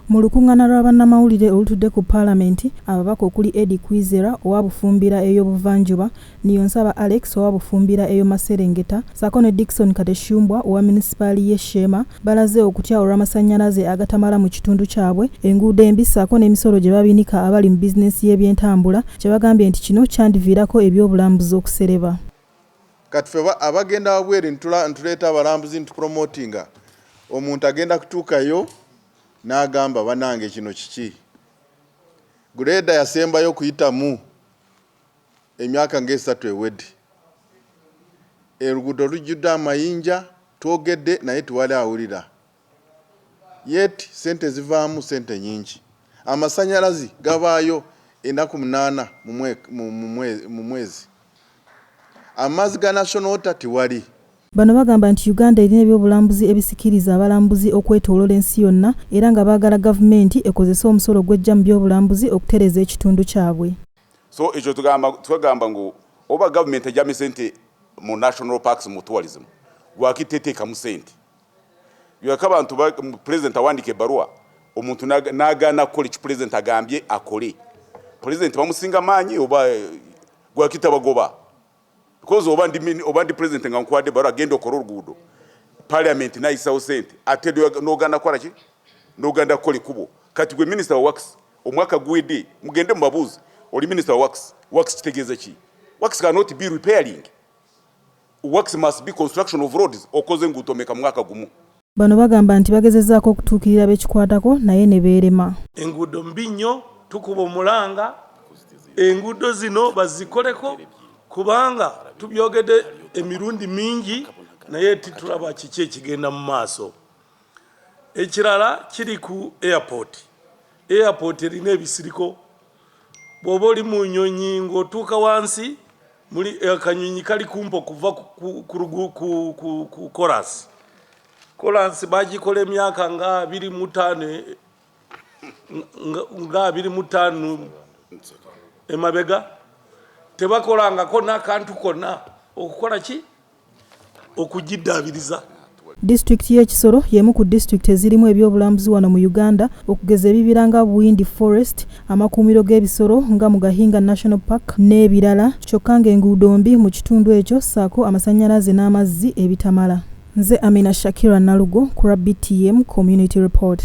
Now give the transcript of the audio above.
Mu lukungaana lwa bannamawulire olutudde ku paalamenti, ababaka okuli Eddie Kwizera owa Bufumbira ey'Obuvanjuba, Niyonsaba Alex owa Bufumbira ey'Omaserengeta, ssaako ne Dickson Kateshumbwa owa munisipaali y'e Shema balaze okutya olw'amasannyalaze agatamala mu kitundu kyabwe, enguudo embi ssaako n'emisolo gye babinika abali mu bizinensi y'ebyentambula, kye bagambye nti kino kyandiviirako ebyobulambuzi okusereba. Kati ffe abagenda wabweru ntuleeta abalambuzi ntupromotinga, omuntu agenda kutuukayo n'agamba banange kino kiki. Greda yasembayo kuyitamu emyaka ng'esatu ewedde. Oluguudo lujjudde amayinja, twogedde naye tuwali awulira. Yet sente zivaamu sente nyingi. Amasannyalaze gabaayo ennaku 8 mu mwezi. Amazzi ga National Water tiwali. Bano bagamba nti Uganda erina ebyobulambuzi ebisikiriza abalambuzi okwetooloola ensi yonna era nga baagala gavumenti ekozese omusolo gw'ejja mu byobulambuzi okutereeza ekitundu kyabwe. So ekyo tugamba ngu oba gavumenti ejjamu sente mu national parks mu tourism gwakiteteekamu sente. Yaka abantu president awandika ebbaluwa omuntu n'agaana kukola eki president agambye akole. President bamusinga maanyi oba gwakitabagoba. Because oba ndi president nga nkwade baro agenda okora oluguudo parliament nayisawo sente ate n'oganda kola ki n'oganda kola kubo kati gwe minister wa works omwaka gwedde mugende mubabuuzi oli minister wa works kitegeeza ki works cannot be repairing, works must be construction of roads okoze ngutomeka mwaka gumu. Bano bagamba nti bagezezzaako okutuukirira bekikwatako naye ne beerema. Enguudo mbi nnyo tukuba omulanga, enguudo zino bazikoleko kubanga tubyogedde emirundi mingi naye titulaba kiki ekigenda mu maaso. Ekirala kiri ku airport erina ebisiriko. Bw'oba oli mu nnyonyi ng'otuuka wansi muli akanyonyi kali kumpa okuva ku kolansi bagikola emyaka nga 25 emabega. Tebakolangako n'akantu konna okukola ki okugiddaabiriza. Disitulikiti y'e Kisoro y'emu ku disitulikiti ezirimu ebyobulambuzi wano mu Uganda okugeza ebibira nga Bwindi Forest, amakuumiro g'ebisolo nga mu Gahinga National Park n'ebirala, kyokka ng'enguudo mbi mu kitundu ekyo ssaako amasannyalaze n'amazzi ebitamala. Nze Amina Shakira Nalugo ku BTM Community Report.